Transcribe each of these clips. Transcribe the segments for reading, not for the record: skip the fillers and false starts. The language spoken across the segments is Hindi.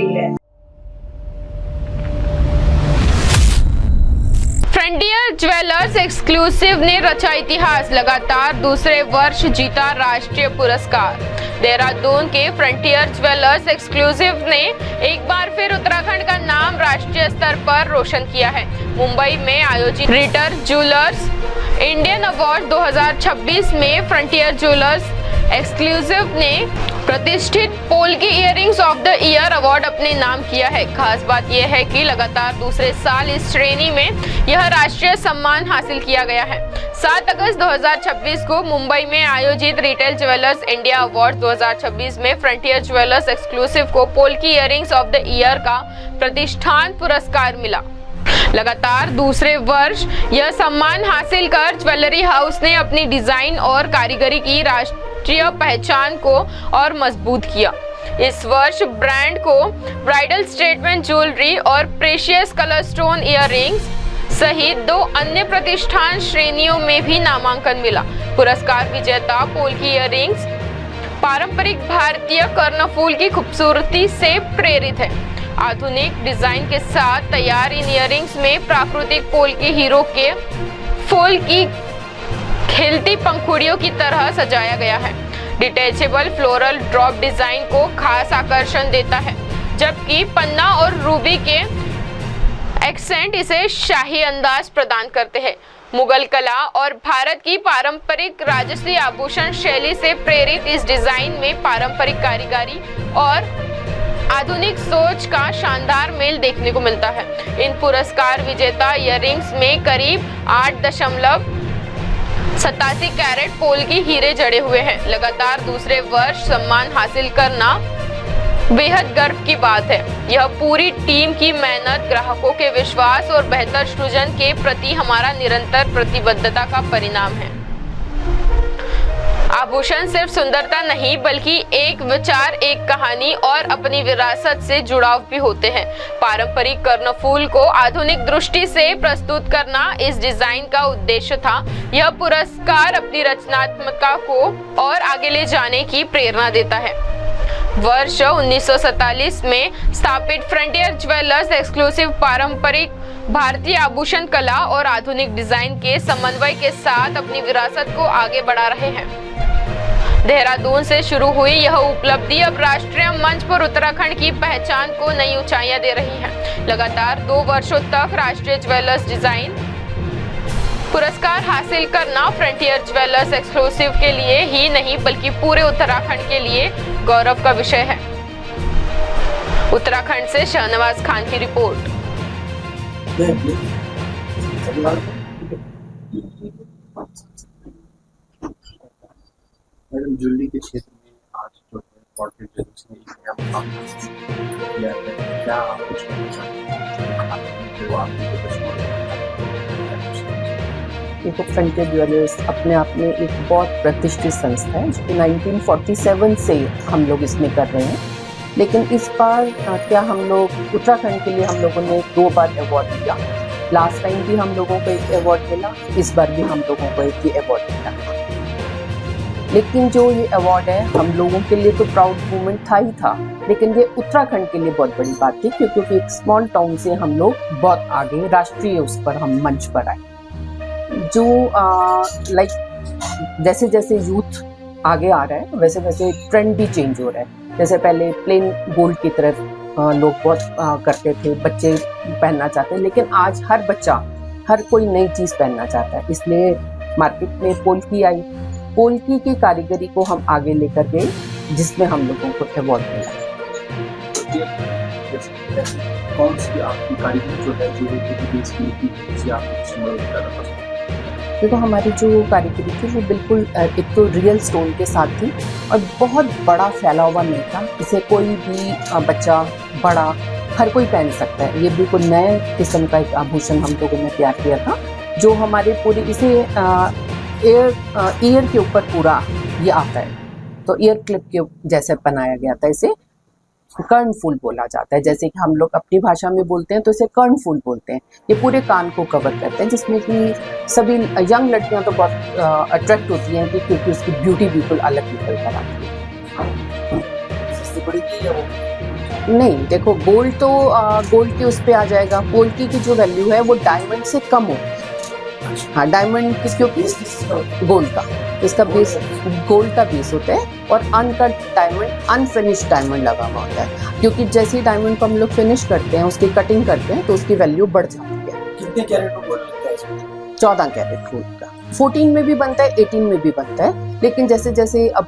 गई है। फ्रंटियर ज्वेलर्स एक्सक्लूसिव ने रचा इतिहास, लगातार दूसरे वर्ष जीता राष्ट्रीय पुरस्कार। देहरादून के फ्रंटियर ज्वेलर्स एक्सक्लूसिव ने एक बार फिर उत्तराखंड का नाम राष्ट्रीय स्तर पर रोशन किया है। मुंबई में आयोजित रिटर ज्वेलर्स इंडियन अवार्ड 2026 में फ्रंटियर ज्वेलर्स एक्सक्लूसिव ने प्रतिष्ठित polki earrings of the year award अपने नाम किया है। खास बात यह है कि लगातार दूसरे साल इस श्रेणी में यह राष्ट्रीय सम्मान हासिल किया गया है। 7 अगस्त 2026 को मुंबई में आयोजित रिटेल ज्वेलर्स इंडिया अवार्ड 2026 में फ्रंटियर ज्वेलर्स एक्सक्लूसिव को polki earrings of the year का प्रतिष्ठान पुरस्कार मिला। लगातार दूसरे वर्ष यह सम्मान हासिल कर ज्वेलरी हाउस ने अपनी डिजाइन और कारीगरी की राष्ट्रीय पहचान को और मजबूत किया। इस वर्ष ब्रांड को ब्राइडल स्टेटमेंट ज्वेलरी और प्रेशियस कलर स्टोन इयररिंग्स सहित 2 अन्य प्रतिष्ठान श्रेणियों में भी नामांकन मिला। पुरस्कार विजेता पोल्की इयररिंग्स पारंपरिक भारतीय कर्णफूल की खूबसूरती से प्रेरित है। आधुनिक डिजाइन के साथ तैयार इन इयररिंग्स में प्राकृतिक पोल्की हीरो के फूल की खिलती पंखुड़ियों की तरह सजाया गया है। डिटैचेबल फ्लोरल ड्रॉप डिजाइन को खास आकर्षण देता है, जबकि पन्ना और रूबी के एक्सेंट इसे शाही अंदाज प्रदान करते हैं। मुगल कला और भारत की पारंपरिक राजसी आभूषण शैली से प्रेरित इस डिजाइन में पारंपरिक कारीगरी और आधुनिक सोच का शानदार मेल देखने को मिलता है। इन पुरस्कार विजेता इयररिंग्स में करीब 8.87 कैरेट पोल्की हीरे जड़े हुए हैं। लगातार दूसरे वर्ष सम्मान हासिल करना बेहद गर्व की बात है। यह पूरी टीम की मेहनत, ग्राहकों के विश्वास और बेहतर सृजन के प्रति हमारा निरंतर प्रतिबद्धता का परिणाम है। आभूषण सिर्फ सुंदरता नहीं बल्कि एक विचार, एक कहानी और अपनी विरासत से जुड़ाव भी होते हैं। पारंपरिक कर्णफूल को आधुनिक दृष्टि से प्रस्तुत करना इस डिजाइन का उद्देश्य था। यह पुरस्कार अपनी रचनात्मकता को और आगे ले जाने की प्रेरणा देता है। वर्ष 1947 में स्थापित फ्रंटियर ज्वेलर्स एक्सक्लूसिव पारंपरिक भारतीय आभूषण कला और आधुनिक डिजाइन के समन्वय के साथ अपनी विरासत को आगे बढ़ा रहे हैं। देहरादून से शुरू हुई यह उपलब्धि अब राष्ट्रीय मंच पर उत्तराखंड की पहचान को नई ऊंचाइयां दे रही है। लगातार 2 वर्षों तक राष्ट्रीय ज्वेलर्स डिजाइन पुरस्कार हासिल करना फ्रंटियर ज्वेलर्स एक्सक्लूसिव के लिए ही नहीं बल्कि पूरे उत्तराखंड के लिए गौरव का विषय है। उत्तराखंड से शहनवाज खान की रिपोर्ट। मैडम, ज्वेलरी के क्षेत्र में आज जो है पोर्ट्रेट ज्वेलर्स ने एक नया मुकाम हासिल किया है, क्या आप कुछ कहना चाहते हैं जो आपने देखो, फ्रंटियर ज्वेलर्स अपने आप में एक बहुत प्रतिष्ठित संस्था है जो कि 1947 से हम लोग इसमें कर रहे हैं। लेकिन इस बार क्या हम लोग उत्तराखंड के लिए हम लोगों ने 2 बार अवार्ड दिया। लास्ट टाइम भी हम लोगों को एक अवार्ड मिला, इस बार भी हम लोगों को एक अवार्ड मिला। लेकिन जो ये अवार्ड है हम लोगों के लिए तो प्राउड मोमेंट था ही था, लेकिन ये उत्तराखंड के लिए बहुत बड़ी बात थी क्योंकि एक स्मॉल टाउन से हम लोग बहुत आगे राष्ट्रीय उस पर हम मंच पर आए। जो लाइक जैसे जैसे यूथ आगे आ रहा है वैसे वैसे ट्रेंड भी चेंज हो रहा है। जैसे पहले प्लेन गोल्ड की तरफ लोग बहुत करते थे, बच्चे पहनना चाहते हैं, लेकिन आज हर बच्चा हर कोई नई चीज़ पहनना चाहता है। इसलिए मार्केट में पोल्की आई, पोल्की की कारीगरी को हम आगे लेकर गए जिसमें हम लोगों को अवार्ड मिला। कौन सी आपकी कारीगरी जो है जो आपको देखो, हमारी जो कारीगरी थी वो बिल्कुल एक तो रियल स्टोन के साथ थी और बहुत बड़ा फैला हुआ नहीं था। इसे कोई भी बच्चा, बड़ा, हर कोई पहन सकता है। ये बिल्कुल नए किस्म का एक आभूषण हम लोगों ने तैयार किया था जो हमारे पूरे इसे ईयर के ऊपर पूरा ये आता है, तो ईयर क्लिप के जैसे बनाया गया था। इसे कर्णफूल बोला जाता है, जैसे कि हम लोग अपनी भाषा में बोलते हैं तो इसे कर्णफूल बोलते हैं। ये पूरे कान को कवर करते हैं जिसमें कि सभी यंग लड़कियां तो बहुत अट्रैक्ट होती हैं क्योंकि उसकी ब्यूटी बिल्कुल अलग निकल कर आती है। नहीं, देखो गोल्ड तो गोल्ड के उस पे आ जाएगा। पोल्की की जो वैल्यू है वो डायमंड से कम हो। हाँ, डायमंड क्योंकि गोल्ड का, इसका बेस गोल्ड का बेस होता है और अनकट डायमंड, अनफिनिश्ड डायमंड लगा हुआ होता है। क्योंकि जैसे ही डायमंड को हम लोग फिनिश करते हैं, उसकी कटिंग करते हैं, तो उसकी वैल्यू बढ़ जाती है। कितने कैरेट का गोल्ड लगता है इसमें? 14 कैरेट गोल्ड का 14 में भी बनता है, 18 में भी बनता है। लेकिन जैसे जैसे अब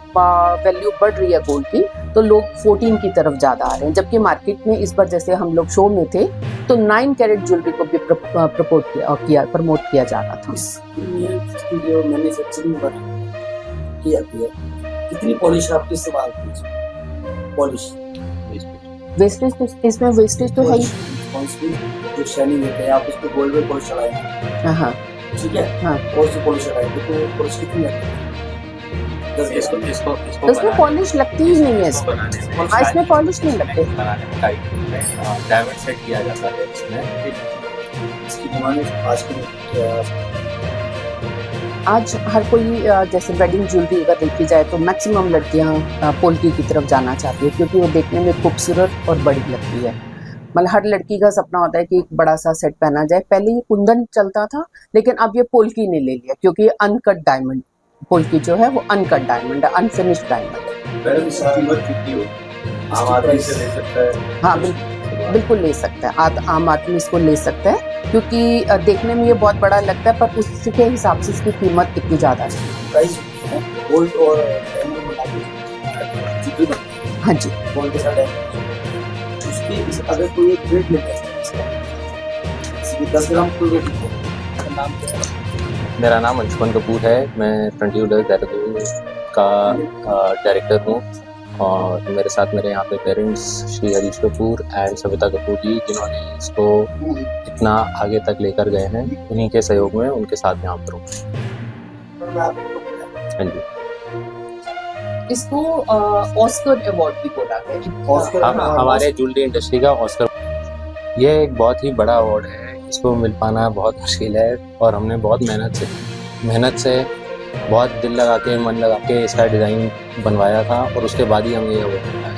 वैल्यू बढ़ रही है गोल्ड की, तो लोग 14 की तरफ ज्यादा आ रहे हैं। जबकि मार्केट में इस बार जैसे हम लोग शो में थे, तो 9 कैरेट ज्वेलरी को भी प्रमोट किया जा रहा था। इसकी जो मैन्युफैक्चरिंग की जाती है, कितनी पॉलिश आपकी इस्तेमाल की है? पॉलिश वेस्टेज तो इसमें वेस्टेज तो है ही। जो शाइनिंग होते हैं, आप उसको गोल्ड में पॉलिश चलाएंगे, हाँ, ठीक है? हाँ। और उसको पॉलिश चलाएंगे तो पॉलिश कितनी लगती है? 10 इसको तो इसमें पॉलिश लगती ही नहीं है इसमें। हाँ, इसमें पॉलिश नहीं लगते। बनाने में डायमंड सेट किया जाता है इसमें। इसकी डिमांड आज के क्या है? आज हर कोई जैसे वेडिंग ज्वेलरी अगर देखी जाए तो मैक्सिमम लड़कियां पोल्की की तरफ जाना चाहती है, क्योंकि वो देखने में खूबसूरत और बड़ी लगती है। मतलब हर लड़की का सपना होता है कि एक बड़ा सा सेट पहना जाए। पहले ये कुंदन चलता था, लेकिन अब ये पोल्की ने ले लिया, क्योंकि ये अनकट डायमंड, पोल्की जो है वो अनकट डायमंड है, अनफिनिश्ड डायमंड है। मैडम इसकी कीमत कितनी हो? आम आदमी से ले सकता है? हाँ, बिल्कुल ले सकता है। आम आदमी इसको ले सकता है, क्योंकि देखने में ये बहुत बड़ा लगता है, पर उसके हिसाब से इसकी कीमत इतनी ज़्यादा है। प्राइस गोल्ड और डायमंड मिला के हाँ जी। गोल्ड के साथ डायमंड, उसकी अगर कोई एक वेट लेता है इसका, 10 ग्राम कोई वेट लेता है, नाम क्या है? मेरा नाम अंशुमन कपूर है। मैं फ्रंटियर देहरादून का डायरेक्टर हूँ, और मेरे साथ मेरे यहाँ पे पेरेंट्स श्री हरीश कपूर एंड सविता कपूर जी, जिन्होंने इसको इतना आगे तक लेकर गए हैं। उन्हीं के सहयोग में उनके साथ यहाँ पर हूँ। हाँ जी। इसको ऑस्कर अवार्ड भी बोला गया है। हमारे ज्वेलरी इंडस्ट्री का ऑस्कर, ये एक बहुत ही बड़ा अवार्ड है। इसको मिल पाना बहुत मुश्किल है, और हमने बहुत मेहनत से बहुत दिल लगा के, मन लगा के इसका डिज़ाइन बनवाया था, और उसके बाद ही हम ये अवार्ड मिला।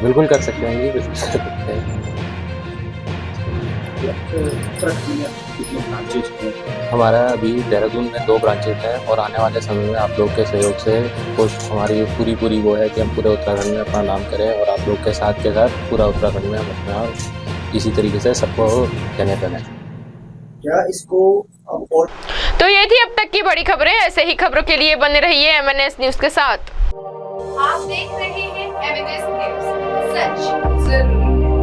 बिल्कुल कर सकते हैं जी, बिल्कुल कर सकते हैं। हमारा अभी देहरादून में 2 ब्रांचेज हैं, और आने वाले समय में आप लोग के सहयोग से कोशिश हमारी पूरी वो है कि हम पूरे उत्तराखंड में अपना नाम करें, और आप लोग के साथ पूरा उत्तराखंड में हम अपना इसी तरीके से सबको कहने पड़े। क्या इसको और तो ये थी अब तक की बड़ी खबरें। ऐसे ही खबरों के लिए बने रहिए MNS न्यूज के साथ। आप देख रहे हैं MNS न्यूज, सच जरूरी है।